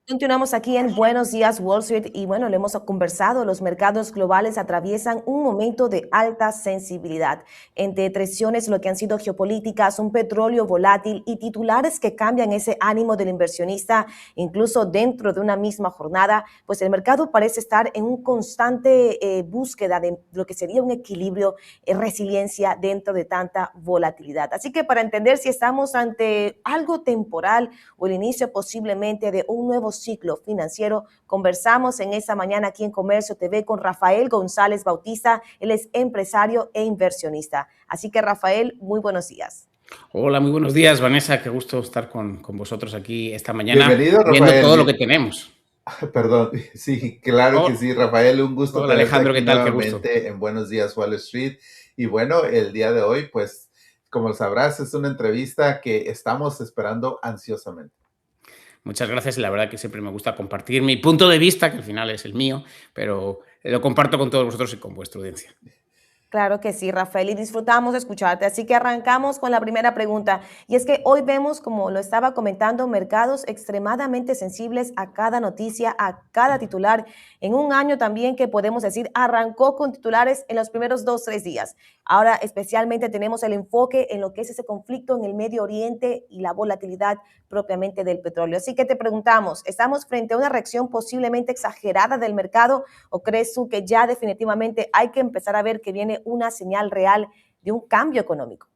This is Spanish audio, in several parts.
Continuamos aquí en Buenos Días Wall Street y bueno, lo hemos conversado, los mercados globales atraviesan un momento de alta sensibilidad entre presiones, lo que han sido geopolíticas, un petróleo volátil y titulares que cambian ese ánimo del inversionista, incluso dentro de una misma jornada, pues el mercado parece estar en un constante búsqueda de lo que sería un equilibrio, resiliencia dentro de tanta volatilidad. Así que para entender si estamos ante algo temporal o el inicio posiblemente de un nuevo ciclo financiero. Conversamos en esta mañana aquí en Comercio TV con Rafael González Bautista. Él es empresario e inversionista. Así que Rafael, muy buenos días. Hola, muy buenos días, Vanessa. Qué gusto estar con vosotros aquí esta mañana Bienvenido, viendo todo lo Rafael. que tenemos. Perdón, sí, claro que Oh, sí, Rafael, un gusto hola, tenerte Alejandro, ¿qué aquí tal? Qué gusto. nuevamente en Buenos Días Wall Street. Y bueno, el día de hoy, pues, como sabrás, es una entrevista que estamos esperando ansiosamente. Muchas gracias y la verdad que siempre me gusta compartir mi punto de vista, que al final es el mío, pero lo comparto con todos vosotros y con vuestra audiencia. Claro que sí, Rafael, y disfrutamos de escucharte. Así que arrancamos con la primera pregunta. Y es que hoy vemos, como lo estaba comentando, mercados extremadamente sensibles a cada noticia, a cada titular, en un año también que podemos decir arrancó con titulares en los primeros 2, 3 días. Ahora especialmente tenemos el enfoque en lo que es ese conflicto en el Medio Oriente y la volatilidad propiamente del petróleo. Así que te preguntamos, ¿estamos frente a una reacción posiblemente exagerada del mercado? ¿O crees tú que ya definitivamente hay que empezar a ver que viene una señal real de un cambio económico?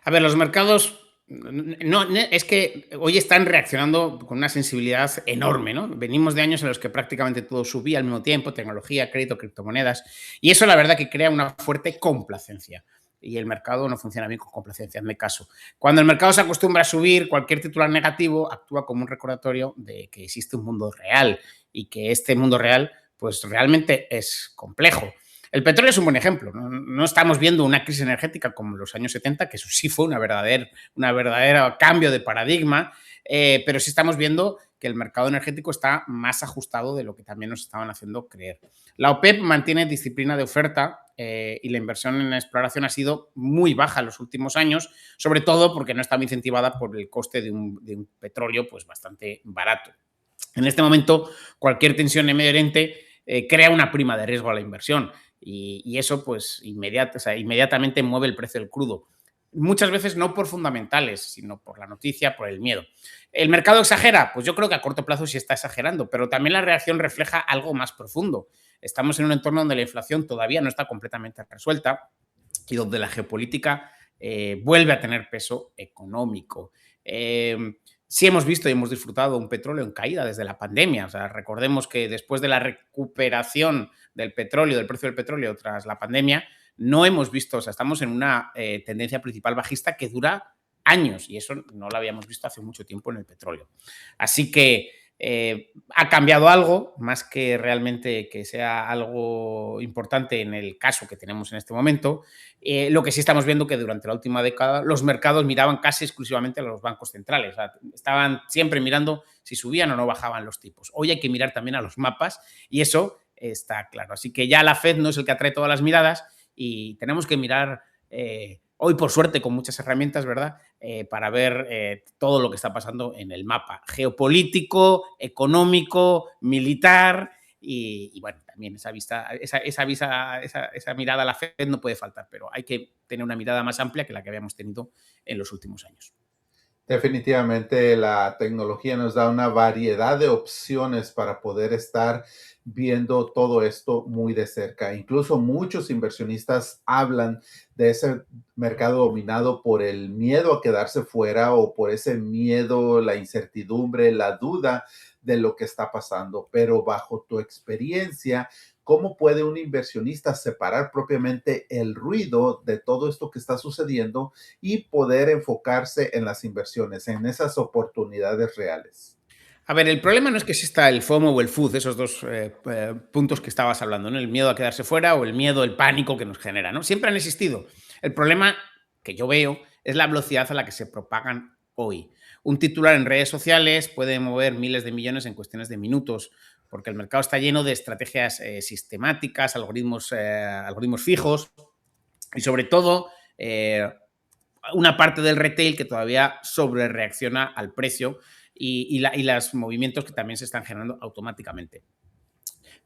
A ver, los mercados es que hoy están reaccionando con una sensibilidad enorme, ¿no? Venimos de años en los que prácticamente todo subía al mismo tiempo, tecnología, crédito, criptomonedas, y eso la verdad que crea una fuerte complacencia. Y el mercado no funciona bien con complacencia, hazme caso. Cuando el mercado se acostumbra a subir, cualquier titular negativo actúa como un recordatorio de que existe un mundo real y que este mundo real, pues realmente es complejo. El petróleo es un buen ejemplo. No estamos viendo una crisis energética como en los años 70, que eso sí fue una verdadera cambio de paradigma, pero sí estamos viendo que el mercado energético está más ajustado de lo que también nos estaban haciendo creer. La OPEP mantiene disciplina de oferta y la inversión en exploración ha sido muy baja en los últimos años, sobre todo porque no estaba incentivada por el coste de un petróleo pues bastante barato. En este momento, cualquier tensión en Medio Oriente crea una prima de riesgo a la inversión y eso pues inmediatamente mueve el precio del crudo. Muchas veces no por fundamentales, sino por la noticia, por el miedo. ¿El mercado exagera? Pues yo creo que a corto plazo sí está exagerando, pero también la reacción refleja algo más profundo. Estamos en un entorno donde la inflación todavía no está completamente resuelta y donde la geopolítica vuelve a tener peso económico. Eh, sí hemos visto y hemos disfrutado un petróleo en caída desde la pandemia. O sea, recordemos que después de la recuperación del petróleo, del precio del petróleo tras la pandemia, no hemos visto, o sea, estamos en una tendencia principal bajista que dura años y eso no lo habíamos visto hace mucho tiempo en el petróleo. Así que ha cambiado algo, más que realmente que sea algo importante en el caso que tenemos en este momento. Lo que sí estamos viendo que durante la última década los mercados miraban casi exclusivamente a los bancos centrales. O sea, estaban siempre mirando si subían o no bajaban los tipos. Hoy hay que mirar también a los mapas y eso está claro. Así que ya la Fed no es el que atrae todas las miradas y tenemos que mirar hoy, por suerte, con muchas herramientas, ¿verdad? Para ver todo lo que está pasando en el mapa geopolítico, económico, militar y bueno, también esa mirada a la Fed no puede faltar, pero hay que tener una mirada más amplia que la que habíamos tenido en los últimos años. Definitivamente la tecnología nos da una variedad de opciones para poder estar viendo todo esto muy de cerca. Incluso muchos inversionistas hablan de ese mercado dominado por el miedo a quedarse fuera o por ese miedo, la incertidumbre, la duda de lo que está pasando. Pero bajo tu experiencia, ¿cómo puede un inversionista separar propiamente el ruido de todo esto que está sucediendo y poder enfocarse en las inversiones, en esas oportunidades reales? A ver, el problema no es que exista el FOMO o el FUD, esos dos puntos que estabas hablando, ¿no? El miedo a quedarse fuera o el miedo, el pánico que nos genera, ¿no? Siempre han existido. El problema que yo veo es la velocidad a la que se propagan hoy. Un titular en redes sociales puede mover miles de millones en cuestiones de minutos, porque el mercado está lleno de estrategias sistemáticas, algoritmos fijos y sobre todo una parte del retail que todavía sobre reacciona al precio y los movimientos que también se están generando automáticamente.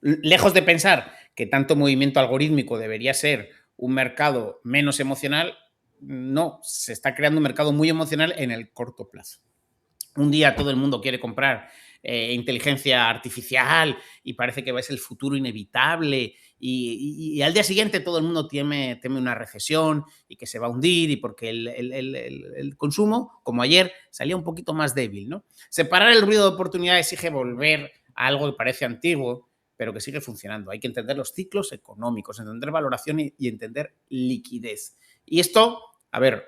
Lejos de pensar que tanto movimiento algorítmico debería ser un mercado menos emocional, no, se está creando un mercado muy emocional en el corto plazo. Un día todo el mundo quiere comprar inteligencia artificial y parece que es el futuro inevitable y al día siguiente todo el mundo teme una recesión y que se va a hundir y porque el consumo, como ayer, salía un poquito más débil, ¿no? Separar el ruido de oportunidad exige volver a algo que parece antiguo, pero que sigue funcionando. Hay que entender los ciclos económicos, entender valoración y entender liquidez. Y esto, a ver,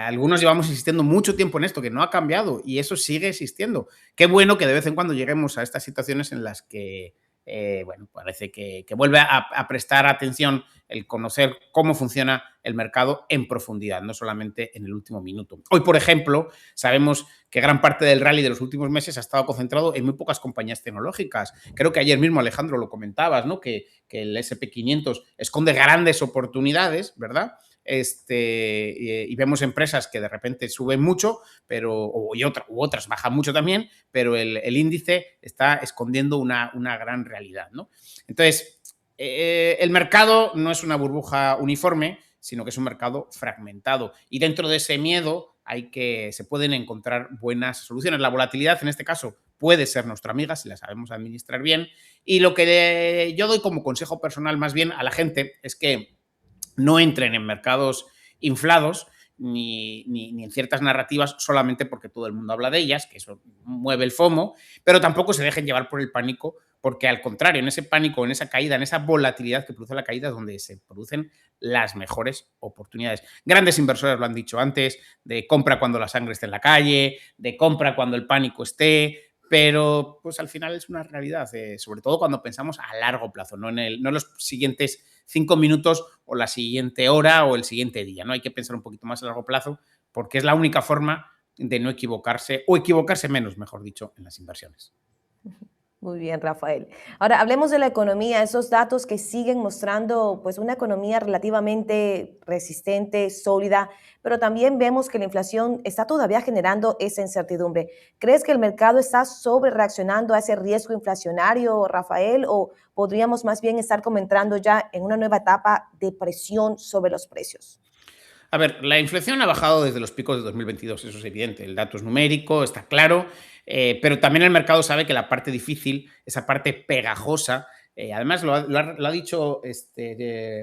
algunos llevamos insistiendo mucho tiempo en esto, que no ha cambiado y eso sigue existiendo. Qué bueno que de vez en cuando lleguemos a estas situaciones en las que, bueno, parece que vuelve a prestar atención el conocer cómo funciona el mercado en profundidad, no solamente en el último minuto. Hoy, por ejemplo, sabemos que gran parte del rally de los últimos meses ha estado concentrado en muy pocas compañías tecnológicas. Creo que ayer mismo, Alejandro, lo comentabas, ¿no? Que el SP500 esconde grandes oportunidades, ¿verdad? Y vemos empresas que de repente suben mucho, u otras bajan mucho también, pero el índice está escondiendo una gran realidad, ¿no? Entonces, el mercado no es una burbuja uniforme, sino que es un mercado fragmentado. Y dentro de ese miedo se pueden encontrar buenas soluciones. La volatilidad, en este caso, puede ser nuestra amiga si la sabemos administrar bien. Y lo que yo doy como consejo personal más bien a la gente es que no entren en mercados inflados ni en ciertas narrativas solamente porque todo el mundo habla de ellas, que eso mueve el FOMO, pero tampoco se dejen llevar por el pánico, porque al contrario, en ese pánico, en esa caída, en esa volatilidad que produce la caída es donde se producen las mejores oportunidades. Grandes inversores lo han dicho antes, de compra cuando la sangre esté en la calle, de compra cuando el pánico esté, pero pues al final es una realidad, sobre todo cuando pensamos a largo plazo, no en los siguientes 5 minutos o la siguiente hora o el siguiente día, ¿no? Hay que pensar un poquito más a largo plazo porque es la única forma de no equivocarse o equivocarse menos, mejor dicho, en las inversiones. Muy bien, Rafael. Ahora hablemos de la economía, esos datos que siguen mostrando pues una economía relativamente resistente, sólida, pero también vemos que la inflación está todavía generando esa incertidumbre. ¿Crees que el mercado está sobre reaccionando a ese riesgo inflacionario, Rafael, o podríamos más bien estar comentando ya en una nueva etapa de presión sobre los precios? A ver, la inflación ha bajado desde los picos de 2022, eso es evidente, el dato es numérico, está claro, pero también el mercado sabe que la parte difícil, esa parte pegajosa, además lo ha dicho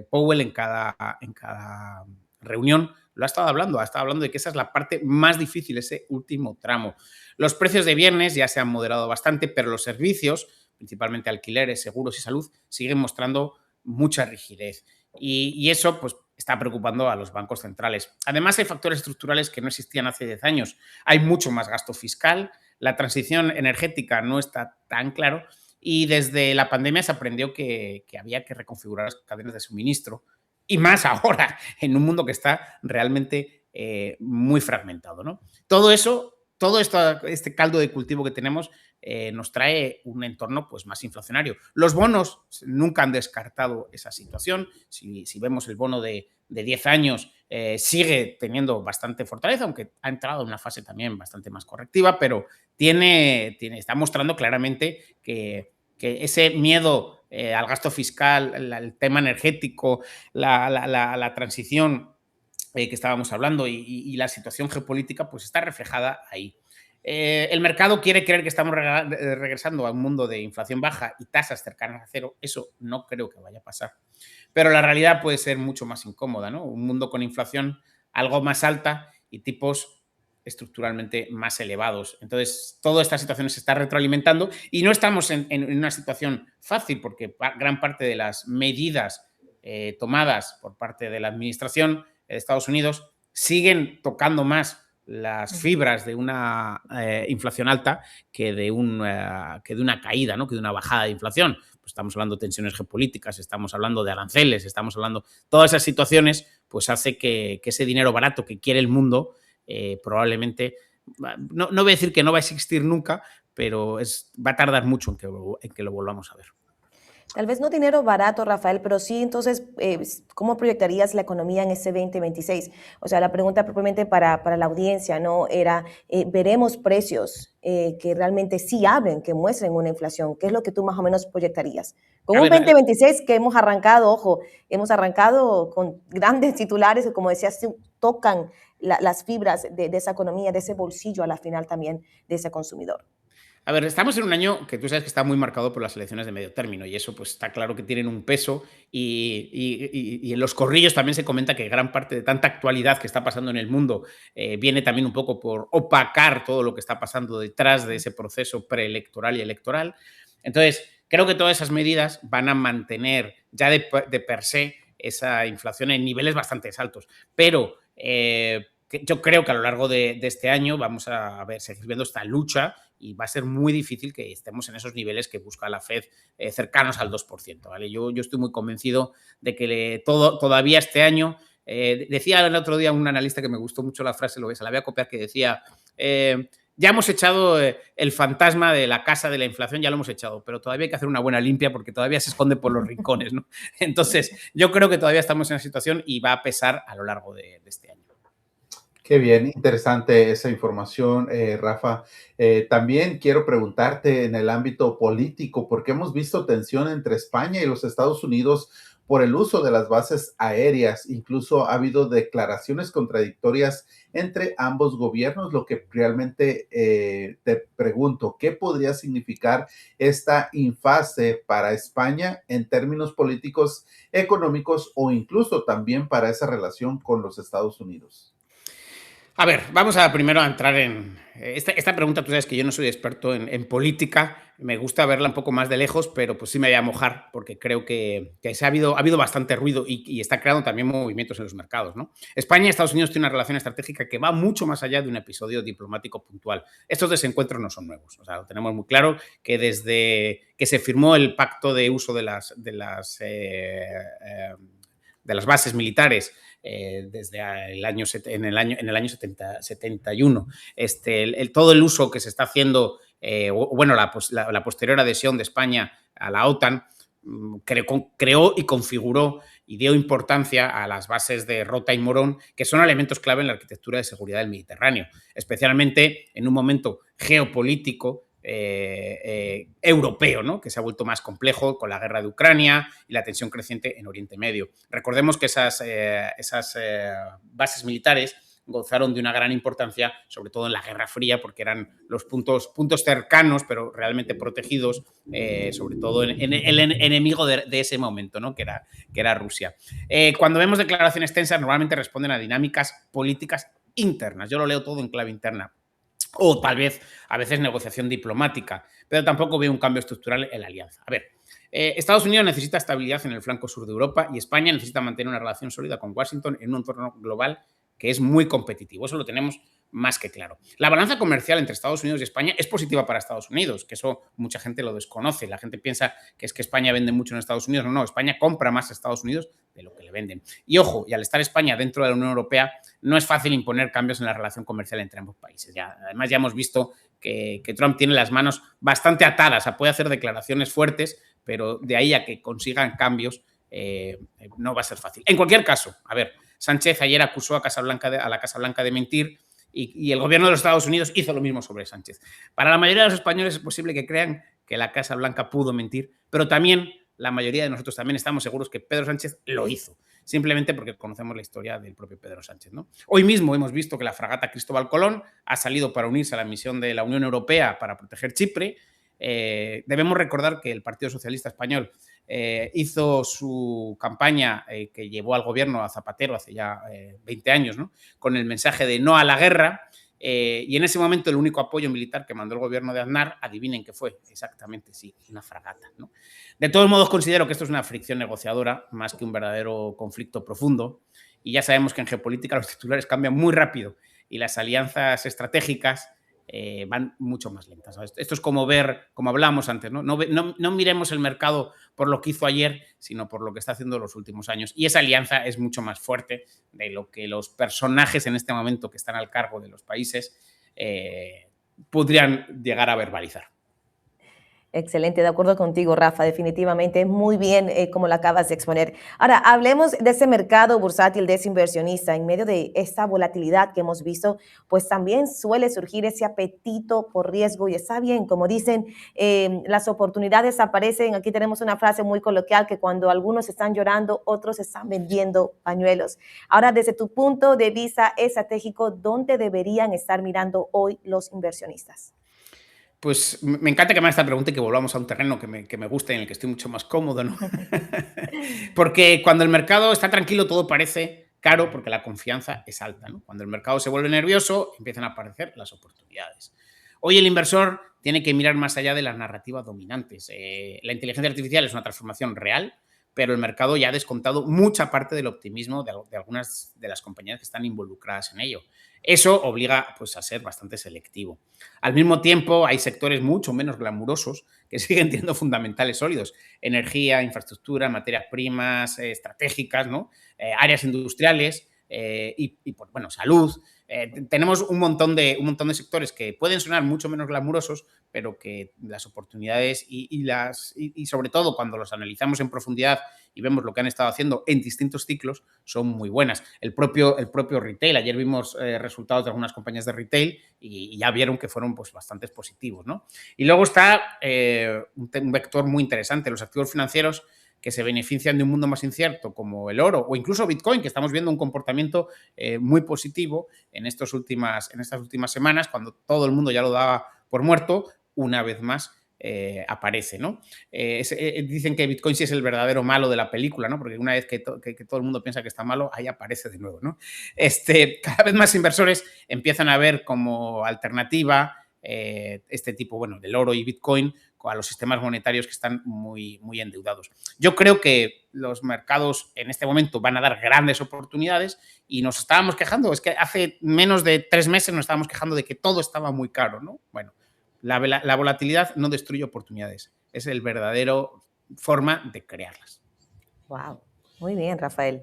Powell en cada reunión, ha estado hablando de que esa es la parte más difícil, ese último tramo. Los precios de viernes ya se han moderado bastante, pero los servicios, principalmente alquileres, seguros y salud, siguen mostrando mucha rigidez. Y eso, pues, está preocupando a los bancos centrales. Además, hay factores estructurales que no existían hace 10 años. Hay mucho más gasto fiscal, la transición energética no está tan claro y desde la pandemia se aprendió que había que reconfigurar las cadenas de suministro y más ahora, en un mundo que está realmente muy fragmentado, ¿no? Todo eso, este caldo de cultivo que tenemos nos trae un entorno pues, más inflacionario. Los bonos nunca han descartado esa situación. Si vemos el bono de 10 años, sigue teniendo bastante fortaleza, aunque ha entrado en una fase también bastante más correctiva, pero está mostrando claramente que ese miedo al gasto fiscal, el tema energético, la transición que estábamos hablando y la situación geopolítica, pues está reflejada ahí. El mercado quiere creer que estamos regresando a un mundo de inflación baja y tasas cercanas a cero. Eso no creo que vaya a pasar. Pero la realidad puede ser mucho más incómoda, ¿no? Un mundo con inflación algo más alta y tipos estructuralmente más elevados. Entonces, toda esta situación se está retroalimentando y no estamos en una situación fácil porque gran parte de las medidas tomadas por parte de la administración de Estados Unidos siguen tocando más las fibras de una inflación alta que de una caída, ¿no? Que de una bajada de inflación. Pues estamos hablando de tensiones geopolíticas, estamos hablando de aranceles, estamos hablando... Todas esas situaciones pues hace que ese dinero barato que quiere el mundo probablemente... No voy a decir que no va a existir nunca, pero va a tardar mucho en que lo volvamos a ver. Tal vez no dinero barato, Rafael, pero sí, entonces, ¿cómo proyectarías la economía en ese 2026? O sea, la pregunta propiamente para la audiencia, ¿no? Era, ¿veremos precios que realmente sí hablen, que muestren una inflación? ¿Qué es lo que tú más o menos proyectarías? Con A un ver, 2026 que hemos arrancado, ojo, hemos arrancado con grandes titulares que, como decías, sí tocan las fibras de esa economía, de ese bolsillo a la final también de ese consumidor. A ver, estamos en un año que tú sabes que está muy marcado por las elecciones de medio término y eso pues está claro que tienen un peso y en los corrillos también se comenta que gran parte de tanta actualidad que está pasando en el mundo viene también un poco por opacar todo lo que está pasando detrás de ese proceso preelectoral y electoral. Entonces, creo que todas esas medidas van a mantener ya de per se esa inflación en niveles bastante altos, pero yo creo que a lo largo de este año vamos a ver, seguir viendo esta lucha y va a ser muy difícil que estemos en esos niveles que busca la Fed cercanos al 2%. ¿Vale? Yo estoy muy convencido de que todavía este año, decía el otro día un analista que me gustó mucho la frase, se la voy a copiar, que decía, ya hemos echado el fantasma de la casa de la inflación, ya lo hemos echado, pero todavía hay que hacer una buena limpia porque todavía se esconde por los rincones, ¿no? Entonces, yo creo que todavía estamos en una situación y va a pesar a lo largo de este año. Qué bien, interesante esa información, Rafa. También quiero preguntarte en el ámbito político, porque hemos visto tensión entre España y los Estados Unidos por el uso de las bases aéreas. Incluso ha habido declaraciones contradictorias entre ambos gobiernos, lo que realmente te pregunto, ¿qué podría significar esta infase para España en términos políticos, económicos o incluso también para esa relación con los Estados Unidos? A ver, vamos a primero a entrar en esta pregunta. Tú sabes que yo no soy experto en política, me gusta verla un poco más de lejos, pero pues sí me voy a mojar porque creo que ha habido bastante ruido y está creando también movimientos en los mercados, ¿no? España y Estados Unidos tienen una relación estratégica que va mucho más allá de un episodio diplomático puntual. Estos desencuentros no son nuevos, o sea, lo tenemos muy claro que desde que se firmó el pacto de uso de las bases militares desde en el año 71. Todo el uso que se está haciendo, bueno, la posterior adhesión de España a la OTAN, creó y configuró y dio importancia a las bases de Rota y Morón, que son elementos clave en la arquitectura de seguridad del Mediterráneo, especialmente en un momento geopolítico europeo, ¿no? Que se ha vuelto más complejo con la guerra de Ucrania y la tensión creciente en Oriente Medio. Recordemos que esas bases militares gozaron de una gran importancia, sobre todo en la Guerra Fría, porque eran los puntos cercanos, pero realmente protegidos, sobre todo en el enemigo de ese momento, ¿no? que era Rusia. Cuando vemos declaraciones tensas, normalmente responden a dinámicas políticas internas. Yo lo leo todo en clave interna. O tal vez, a veces, negociación diplomática, pero tampoco veo un cambio estructural en la alianza. A ver, Estados Unidos necesita estabilidad en el flanco sur de Europa y España necesita mantener una relación sólida con Washington en un entorno global que es muy competitivo. Eso lo tenemos más que claro. La balanza comercial entre Estados Unidos y España es positiva para Estados Unidos, que eso mucha gente lo desconoce. La gente piensa que es que España vende mucho en Estados Unidos. No, España compra más a Estados Unidos de lo que le venden. Y ojo, y al estar España dentro de la Unión Europea, no es fácil imponer cambios en la relación comercial entre ambos países. Además, ya hemos visto que Trump tiene las manos bastante atadas. O sea, puede hacer declaraciones fuertes, pero de ahí a que consigan cambios no va a ser fácil. En cualquier caso, a ver, Sánchez ayer acusó a la Casa Blanca de mentir y el gobierno de los Estados Unidos hizo lo mismo sobre Sánchez. Para la mayoría de los españoles es posible que crean que la Casa Blanca pudo mentir, pero también la mayoría de nosotros también estamos seguros que Pedro Sánchez lo hizo, simplemente porque conocemos la historia del propio Pedro Sánchez, ¿no? Hoy mismo hemos visto que la fragata Cristóbal Colón ha salido para unirse a la misión de la Unión Europea para proteger Chipre. Debemos recordar que el Partido Socialista Español hizo su campaña que llevó al gobierno a Zapatero hace ya 20 años, ¿no? Con el mensaje de no a la guerra, y en ese momento el único apoyo militar que mandó el gobierno de Aznar, adivinen qué fue, exactamente, sí, una fragata, ¿no? De todos modos, considero que esto es una fricción negociadora más que un verdadero conflicto profundo, y ya sabemos que en geopolítica los titulares cambian muy rápido y las alianzas estratégicas van mucho más lentas. Esto es como ver, como hablábamos antes, ¿no? No miremos el mercado por lo que hizo ayer, sino por lo que está haciendo en los últimos años. Y esa alianza es mucho más fuerte de lo que los personajes en este momento que están al cargo de los países podrían llegar a verbalizar. Excelente, de acuerdo contigo, Rafa, definitivamente, muy bien como lo acabas de exponer. Ahora, hablemos de ese mercado bursátil de ese inversionista. En medio de esta volatilidad que hemos visto, pues también suele surgir ese apetito por riesgo y está bien, como dicen, las oportunidades aparecen. Aquí tenemos una frase muy coloquial que cuando algunos están llorando, otros están vendiendo pañuelos. Ahora, desde tu punto de vista estratégico, ¿dónde deberían estar mirando hoy los inversionistas? Pues me encanta que me hagas esta pregunta y que volvamos a un terreno que me gusta y en el que estoy mucho más cómodo, ¿no? Porque cuando el mercado está tranquilo todo parece caro porque la confianza es alta, ¿no? Cuando el mercado se vuelve nervioso empiezan a aparecer las oportunidades. Hoy el inversor tiene que mirar más allá de las narrativas dominantes. La inteligencia artificial es una transformación real, pero el mercado ya ha descontado mucha parte del optimismo de algunas de las compañías que están involucradas en ello. Eso obliga pues, a ser bastante selectivo. Al mismo tiempo, hay sectores mucho menos glamurosos que siguen siendo fundamentales sólidos. Energía, infraestructura, materias primas estratégicas, ¿no? Áreas industriales pues, bueno, salud. Tenemos un montón de sectores que pueden sonar mucho menos glamurosos, pero que las oportunidades y sobre todo cuando los analizamos en profundidad y vemos lo que han estado haciendo en distintos ciclos, son muy buenas. El propio retail, ayer vimos resultados de algunas compañías de retail y ya vieron que fueron pues, bastante positivos, ¿no? Y luego está un vector muy interesante, los activos financieros que se benefician de un mundo más incierto como el oro o incluso Bitcoin, que estamos viendo un comportamiento muy positivo en estas últimas semanas, cuando todo el mundo ya lo daba por muerto, una vez más aparece, ¿no? Dicen que Bitcoin sí es el verdadero malo de la película, ¿no? Porque una vez que todo el mundo piensa que está malo, ahí aparece de nuevo, ¿no? Cada vez más inversores empiezan a ver como alternativa este tipo, bueno, del oro y Bitcoin a los sistemas monetarios que están muy, muy endeudados. Yo creo que los mercados en este momento van a dar grandes oportunidades y nos estábamos quejando, es que hace menos de 3 meses nos estábamos quejando de que todo estaba muy caro, ¿no? Bueno, la volatilidad no destruye oportunidades, es el verdadero forma de crearlas. Wow, muy bien, Rafael.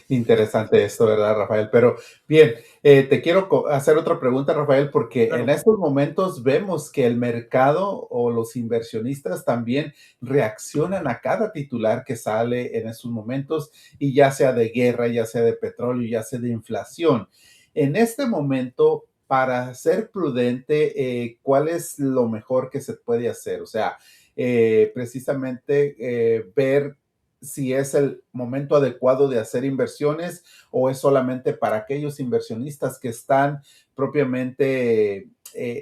Interesante esto, ¿verdad, Rafael? Pero bien, te quiero hacer otra pregunta, Rafael, porque Claro. en estos momentos vemos que el mercado o los inversionistas también reaccionan a cada titular que sale en estos momentos, y ya sea de guerra, ya sea de petróleo, ya sea de inflación. En este momento, para ser prudente, ¿cuál es lo mejor que se puede hacer? O sea, precisamente ver si es el momento adecuado de hacer inversiones o es solamente para aquellos inversionistas que están propiamente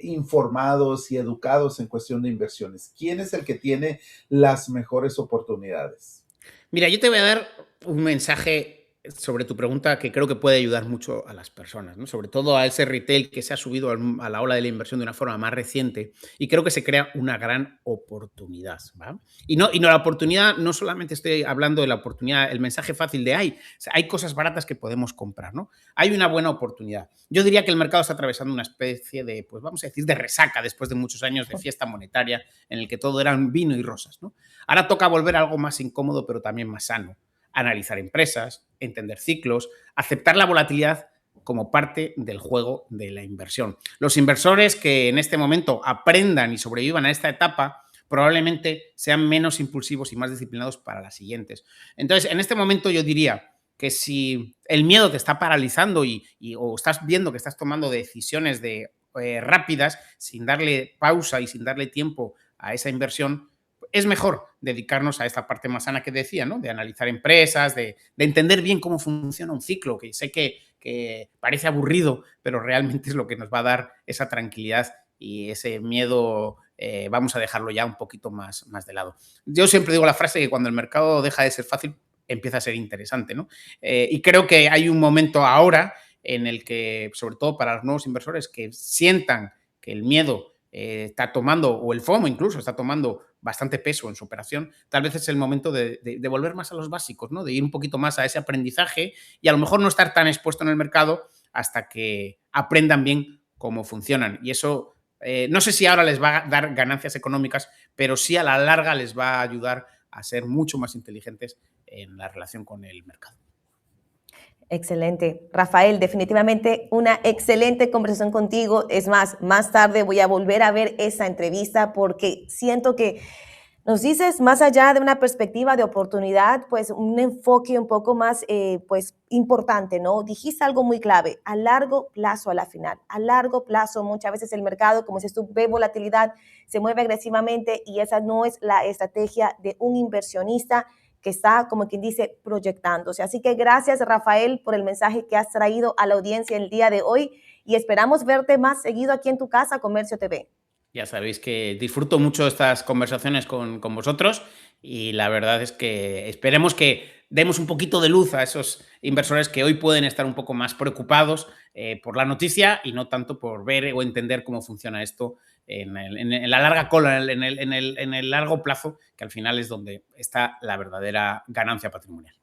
informados y educados en cuestión de inversiones. ¿Quién es el que tiene las mejores oportunidades? Mira, yo te voy a dar un mensaje sobre tu pregunta que creo que puede ayudar mucho a las personas, ¿no? Sobre todo a ese retail que se ha subido a la ola de la inversión de una forma más reciente y creo que se crea una gran oportunidad, ¿va? La oportunidad, no solamente estoy hablando de la oportunidad, el mensaje fácil de o sea, hay cosas baratas que podemos comprar, ¿no? Hay una buena oportunidad. Yo diría que el mercado está atravesando una especie de, pues vamos a decir, de resaca después de muchos años de fiesta monetaria en el que todo eran vino y rosas, ¿no? Ahora toca volver a algo más incómodo, pero también más sano. Analizar empresas, entender ciclos, aceptar la volatilidad como parte del juego de la inversión. Los inversores que en este momento aprendan y sobrevivan a esta etapa probablemente sean menos impulsivos y más disciplinados para las siguientes. Entonces, en este momento yo diría que si el miedo te está paralizando o estás viendo que estás tomando decisiones rápidas sin darle pausa y sin darle tiempo a esa inversión, es mejor dedicarnos a esta parte más sana que decía, ¿no? De analizar empresas, de entender bien cómo funciona un ciclo, que sé que parece aburrido, pero realmente es lo que nos va a dar esa tranquilidad y ese miedo, vamos a dejarlo ya un poquito más de lado. Yo siempre digo la frase que cuando el mercado deja de ser fácil, empieza a ser interesante, ¿no? Y creo que hay un momento ahora en el que, sobre todo para los nuevos inversores, que sientan que el miedo está tomando, o el FOMO incluso, está tomando bastante peso en su operación, tal vez es el momento de volver más a los básicos, ¿no? De ir un poquito más a ese aprendizaje y a lo mejor no estar tan expuesto en el mercado hasta que aprendan bien cómo funcionan. Y eso, no sé si ahora les va a dar ganancias económicas, pero sí a la larga les va a ayudar a ser mucho más inteligentes en la relación con el mercado. Excelente. Rafael, definitivamente una excelente conversación contigo. Es más tarde voy a volver a ver esa entrevista porque siento que nos dices más allá de una perspectiva de oportunidad, pues un enfoque un poco más pues importante, ¿no? Dijiste algo muy clave, a largo plazo a la final, a largo plazo muchas veces el mercado, como dices tú, ve volatilidad, se mueve agresivamente y esa no es la estrategia de un inversionista que está, como quien dice, proyectándose. Así que gracias, Rafael, por el mensaje que has traído a la audiencia el día de hoy y esperamos verte más seguido aquí en tu casa, Comercio TV. Ya sabéis que disfruto mucho estas conversaciones con vosotros y la verdad es que esperemos que demos un poquito de luz a esos inversores que hoy pueden estar un poco más preocupados por la noticia y no tanto por ver o entender cómo funciona esto en la larga cola, en el largo plazo, que al final es donde está la verdadera ganancia patrimonial.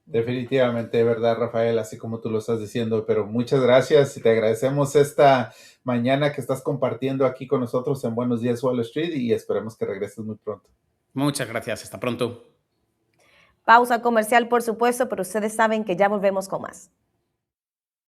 Definitivamente, ¿verdad, Rafael? Así como tú lo estás diciendo, pero muchas gracias y te agradecemos esta mañana que estás compartiendo aquí con nosotros en Buenos Días Wall Street y esperemos que regreses muy pronto. Muchas gracias, hasta pronto. Pausa comercial, por supuesto, pero ustedes saben que ya volvemos con más.